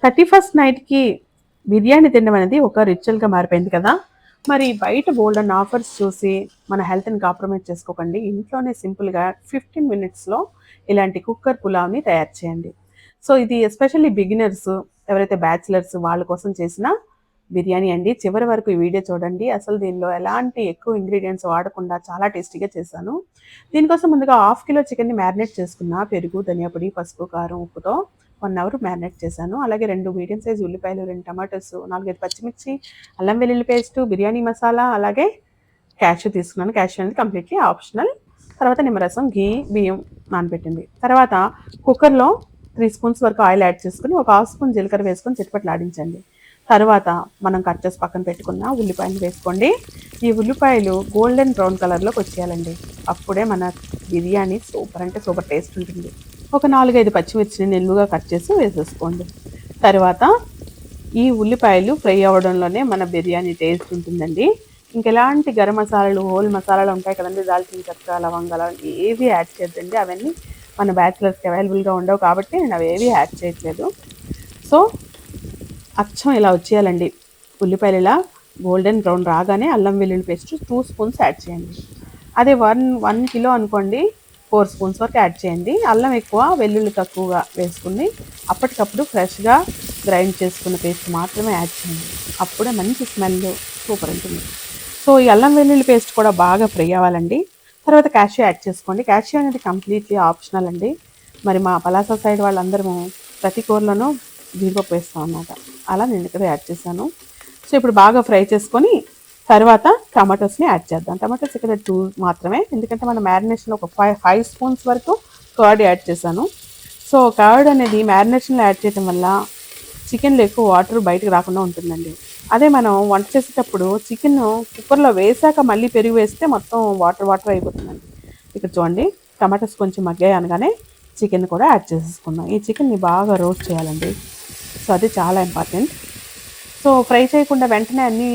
31st నైట్‌కి బిర్యానీ తినడం అనేది ఒక రిచువల్‌గా మారిపోయింది కదా! మరి బయట బోలెడన్ని ఆఫర్స్ చూసి మన హెల్త్‌ని కాంప్రమైజ్ చేసుకోకండి. ఇంట్లోనే సింపుల్‌గా 15 మినిట్స్‌లో ఇలాంటి కుక్కర్ పులావ్‌ని తయారు చేయండి. సో, ఇది ఎస్పెషల్లీ బిగినర్స్ ఎవరైతే బ్యాచిలర్స్ వాళ్ళ కోసం చేసిన బిర్యానీ అండి. చివరి వరకు ఈ వీడియో చూడండి. అసలు దీనిలో ఎలాంటి ఎక్కువ ఇంగ్రీడియెంట్స్ వాడకుండా చాలా టేస్టీగా చేశాను. దీనికోసం ముందుగా హాఫ్ కిలో చికెన్‌ని మ్యారినేట్ చేసుకున్న. పెరుగు, ధనియా పొడి, పసుపు, కారం, ఉప్పుతో 1 అవర్ మ్యారినేట్ చేశాను. అలాగే 2 మీడియం సైజ్ ఉల్లిపాయలు, 2 టమాటోస్, 4, 5 పచ్చిమిర్చి, అల్లం వెల్లుల్లి పేస్టు, బిర్యానీ మసాలా, అలాగే క్యాష్యూ తీసుకున్నాను. క్యాష్యూ అనేది కంప్లీట్‌లీ ఆప్షనల్. తర్వాత నిమ్మరసం, ఘీ, బియ్యం నానబెట్టింది. తర్వాత కుక్కర్‌లో 3 స్పూన్స్ వరకు ఆయిల్ యాడ్ చేసుకొని, ఒక హాఫ్ స్పూన్ జీలకర్ర వేసుకొని చిటపటలాడించండి. తర్వాత మనం కట్ చేసి పక్కన పెట్టుకున్న ఉల్లిపాయలు వేసుకోండి. ఈ ఉల్లిపాయలు గోల్డెన్ బ్రౌన్ కలర్‌లోకి వచ్చేయాలండి. అప్పుడే మన బిర్యానీ సూపర్ అంటే సూపర్ టేస్ట్ ఉంటుంది. ఒక 4, 5 పచ్చిమిర్చిని నిలువుగా కట్ చేసి వేసేసుకోండి. తర్వాత ఈ ఉల్లిపాయలు ఫ్రై అవ్వడంలోనే మన బిర్యానీ టేస్ట్ ఉంటుందండి. ఇంకెలాంటి గరం మసాలాలు, హోల్ మసాలాలు ఉంటాయి కదండీ! దాల్చిన చెక్క, లవంగాలు ఏవి యాడ్ చేయొద్దండి. అవన్నీ మన బ్యాచిలర్స్‌కి అవైలబుల్‌గా ఉండవు కాబట్టి నేను అవేవి యాడ్ చేయట్లేదు. సో, అచ్చం ఇలా వచ్చేయాలండి. ఉల్లిపాయలు ఇలా గోల్డెన్ బ్రౌన్ రాగానే అల్లం వెల్లుల్లి పేస్ట్ 2 స్పూన్స్ యాడ్ చేయండి. అదే 1 కిలో అనుకోండి 4 స్పూన్స్ వరకు యాడ్ చేయండి. అల్లం ఎక్కువ, వెల్లుల్లి తక్కువగా వేసుకుని అప్పటికప్పుడు ఫ్రెష్‌గా గ్రైండ్ చేసుకున్న పేస్ట్ మాత్రమే యాడ్ చేయండి. అప్పుడే మంచి స్మెల్ సూపర్ ఉంటుంది. సో, ఈ అల్లం వెల్లుల్లి పేస్ట్ కూడా బాగా ఫ్రై అవ్వాలండి. తర్వాత క్యాష్యూ యాడ్ చేసుకోండి. క్యాష్యూ అనేది కంప్లీట్‌లీ ఆప్షనల్ అండి. మరి మా పలాస సైడ్ వాళ్ళందరము ప్రతి కూరలోనూ జీడిపప్పు వేస్తాం అన్నమాట. అలా నేను ఇక్కడ యాడ్ చేశాను. సో, ఇప్పుడు బాగా ఫ్రై చేసుకొని తర్వాత టమాటోస్ని యాడ్ చేద్దాం. టమాటోస్ ఇక్కడ 2 మాత్రమే, ఎందుకంటే మనం మ్యారినేషన్లో ఒక 5 స్పూన్స్ వరకు కర్డ్ యాడ్ చేశాను. సో, కర్డ్ అనేది మ్యారినేషన్లో యాడ్ చేయడం వల్ల చికెన్లో ఎక్కువ వాటర్ బయటకు రాకుండా ఉంటుందండి. అదే మనం వంట చేసేటప్పుడు చికెన్ కుక్కర్లో వేసాక మళ్ళీ పెరుగు వేస్తే మొత్తం వాటర్ వాటర్ అయిపోతుందండి. ఇక్కడ చూడండి, టమాటోస్ కొంచెం మగ్గాయి అనగానే చికెన్ కూడా యాడ్ చేసేసుకుందాం. ఈ చికెన్ని బాగా రోస్ట్ చేయాలండి. సో, అది చాలా ఇంపార్టెంట్. సో, ఫ్రై చేయకుండా వెంటనే అన్నీ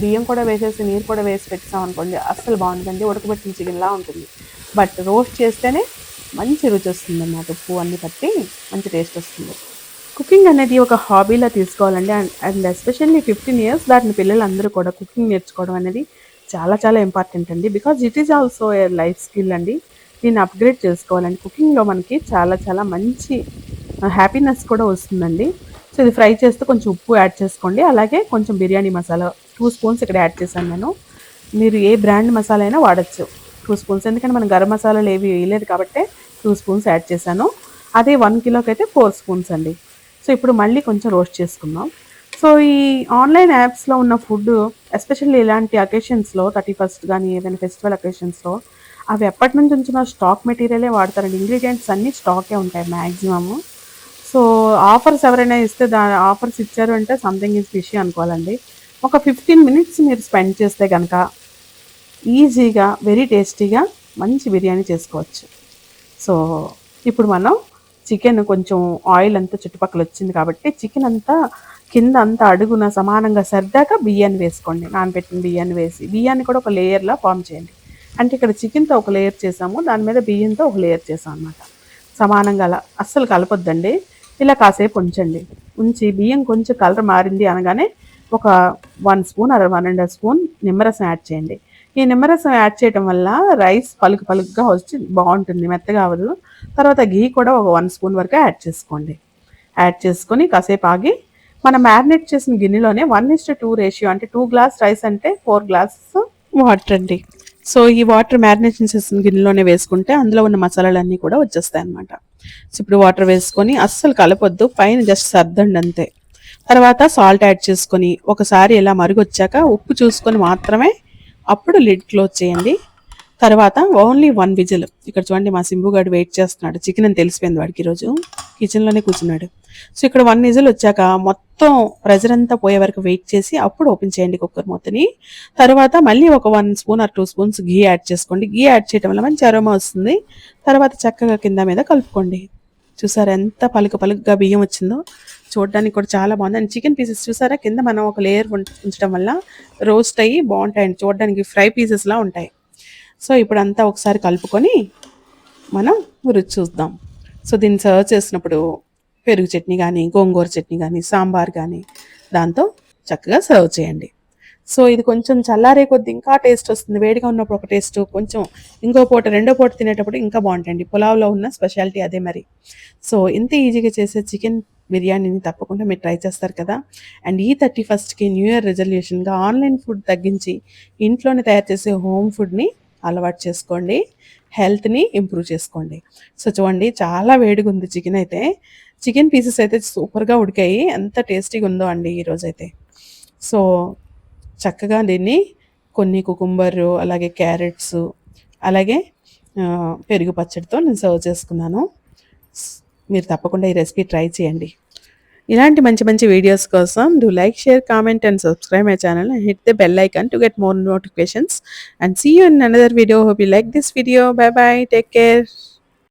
బియ్యం కూడా వేసేసి నీరు కూడా వేసి పెట్టాం అనుకోండి అస్సలు బాగుంటుందండి. ఉడకబెట్టిన చికెన్లా ఉంటుంది. బట్ రోస్ట్ చేస్తేనే మంచి రుచి వస్తుంది అన్నమాట. ఉప్పు అన్నీ పట్టి మంచి టేస్ట్ వస్తుంది. కుకింగ్ అనేది ఒక హాబీలా తీసుకోవాలండి. అండ్ ఎస్పెషల్లీ 15 ఇయర్స్ దాటిన పిల్లలందరూ కూడా కుకింగ్ నేర్చుకోవడం అనేది చాలా చాలా ఇంపార్టెంట్ అండి. Because it is also a life skill అండి. దీన్ని అప్గ్రేడ్ చేసుకోవాలండి. కుకింగ్లో మనకి చాలా చాలా మంచి హ్యాపీనెస్ కూడా వస్తుందండి. సో, ఇది ఫ్రై చేస్తే కొంచెం ఉప్పు యాడ్ చేసుకోండి. అలాగే కొంచెం బిర్యానీ మసాలా 2 స్పూన్స్ ఇక్కడ యాడ్ చేశాను నేను. మీరు ఏ బ్రాండ్ మసాలా అయినా వాడచ్చు. 2 స్పూన్స్, ఎందుకంటే మనం గరం మసాలాలు ఏవి వేయలేదు కాబట్టి 2 స్పూన్స్ యాడ్ చేశాను. అదే 1 కిలోకి అయితే 4 స్పూన్స్ అండి. సో, ఇప్పుడు మళ్ళీ కొంచెం రోస్ట్ చేసుకుందాం. సో, ఈ ఆన్లైన్ యాప్స్లో ఉన్న ఫుడ్ ఎస్పెషల్లీ ఇలాంటి అకేషన్స్లో 31st కానీ ఏదైనా ఫెస్టివల్ అకేషన్స్లో అవి ఎప్పటి నుంచి ఉంచిన స్టాక్ మెటీరియలే వాడతారండి. ఇంగ్రీడియంట్స్ అన్నీ స్టాకే ఉంటాయి మ్యాక్సిమమ్. సో, ఆఫర్స్ ఎవరైనా ఇస్తే ఆఫర్స్ ఇచ్చారు అంటే సంథింగ్ ఈజ్ ఫిషీ అనుకోవాలండి. ఒక 15 మినిట్స్ మీరు స్పెండ్ చేస్తే కనుక ఈజీగా వెరీ టేస్టీగా మంచి బిర్యానీ చేసుకోవచ్చు. సో, ఇప్పుడు మనం చికెన్ కొంచెం ఆయిల్ అంతా చుట్టుపక్కల వచ్చింది కాబట్టి చికెన్ అంతా కింద అంతా అడుగున సమానంగా సర్దాక బియ్యాన్ని వేసుకోండి. నానబెట్టిన బియ్యాన్ని వేసి బియ్యాన్ని కూడా ఒక లేయర్లా ఫామ్ చేయండి. అంటే ఇక్కడ చికెన్తో ఒక లేయర్ చేసాము, దాని మీద బియ్యంతో ఒక లేయర్ చేసాం అనమాట. సమానంగా అలా అస్సలు కలపొద్దండి. ఇలా కాసేపు ఉంచండి. ఉంచి బియ్యం కొంచెం కలర్ మారింది అనగానే ఒక 1 స్పూన్ ఆర్ 1 1/2 స్పూన్ నిమ్మరసం యాడ్ చేయండి. ఈ నిమ్మరసం యాడ్ చేయడం వల్ల రైస్ పలుకు పలుకుగా వచ్చి బాగుంటుంది, మెత్తగా అవ్వదు. తర్వాత ఘీ కూడా ఒక 1 స్పూన్ వరకు యాడ్ చేసుకోండి. యాడ్ చేసుకొని కాసేపు ఆగి మనం మ్యారినేట్ చేసిన గిన్నెలోనే 1:2 రేషియో, అంటే 2 గ్లాస్ రైస్ అంటే 4 గ్లాసెస్ వాటర్ అండి. సో, ఈ వాటర్ మ్యారినేషన్ చేసిన గిన్నెలోనే వేసుకుంటే అందులో ఉన్న మసాలాలన్నీ కూడా వచ్చేస్తాయి అన్నమాట. సో, ఇప్పుడు వాటర్ వేసుకొని అస్సలు కలపొద్దు, పైన జస్ట్ సర్దండి అంతే. తర్వాత సాల్ట్ యాడ్ చేసుకొని ఒకసారి ఇలా మరుగొచ్చాక ఉప్పు చూసుకొని మాత్రమే అప్పుడు లిడ్ క్లోజ్ చేయండి. తర్వాత ఓన్లీ 1 విజిల్. ఇక్కడ చూడండి, మా సింబుగాడు వెయిట్ చేస్తున్నాడు. చికెన్ అని తెలిసిపోయింది వాడికి, ఈరోజు కిచెన్లోనే కూర్చున్నాడు. సో, ఇక్కడ 1 విజిల్ వచ్చాక మొత్తం ప్రెజర్ అంతా పోయే వరకు వెయిట్ చేసి అప్పుడు ఓపెన్ చేయండి కుక్కర్ మూతని. తర్వాత మళ్ళీ ఒక 1 spoon or 2 spoons ghee add చేసుకోండి. ఘీ యాడ్ చేయడం వల్ల మంచి అరోమా వస్తుంది. తర్వాత చక్కగా కింద మీద కలుపుకోండి. చూసారా ఎంత పలుకు పలుకుగా బియ్యం వచ్చిందో, చూడడానికి కూడా చాలా బాగుంది. అండ్ చికెన్ పీసెస్ చూసారా, కింద మనం ఒక లేయర్ ఉంచడం వల్ల రోస్ట్ అయ్యి బాగుంటాయండి, చూడడానికి ఫ్రై పీసెస్లా ఉంటాయి. సో, ఇప్పుడంతా ఒకసారి కలుపుకొని మనం రుచి చూద్దాం. సో, దీన్ని సర్వ్ చేసినప్పుడు పెరుగు చట్నీ కానీ, గోంగూర చట్నీ కానీ, సాంబార్ కానీ దాంతో చక్కగా సర్వ్ చేయండి. సో ఇది కొంచెం చల్లారే కొద్ది ఇంకా టేస్ట్ వస్తుంది. వేడిగా ఉన్నప్పుడు ఒక టేస్ట్, కొంచెం ఇంకో పూట రెండో పూట తినేటప్పుడు ఇంకా బాగుంటాయండి. పులావ్లో ఉన్న స్పెషాలిటీ అదే మరి. సో ఇంత ఈజీగా చేసే చికెన్ బిర్యానీని తప్పకుండా మీరు ట్రై చేస్తారు కదా. అండ్ ఈ 31కి న్యూ ఇయర్ రెజల్యూషన్గా ఆన్లైన్ ఫుడ్ తగ్గించి ఇంట్లోనే తయారు చేసే హోమ్ ఫుడ్ని అలవాటు చేసుకోండి. హెల్త్ని ఇంప్రూవ్ చేసుకోండి. సో చూడండి, చాలా వేడిగా ఉంది చికెన్ అయితే. చికెన్ పీసెస్ అయితే సూపర్గా ఉడికాయి. ఎంత టేస్టీగా ఉందో అండి ఈరోజైతే. సో చక్కగా దీన్ని కొన్ని కుకుంబరు, అలాగే క్యారెట్స్, అలాగే పెరుగు పచ్చడితో నేను సర్వ్ చేసుకున్నాను. మీరు తప్పకుండా ఈ రెసిపీ ట్రై చేయండి. ఇలాంటి మంచి మంచి వీడియోస్ కోసం do like, share, comment and subscribe my channel and hit the bell icon to get more notifications and see you in another video. Hope you like this video. Bye bye. Take care.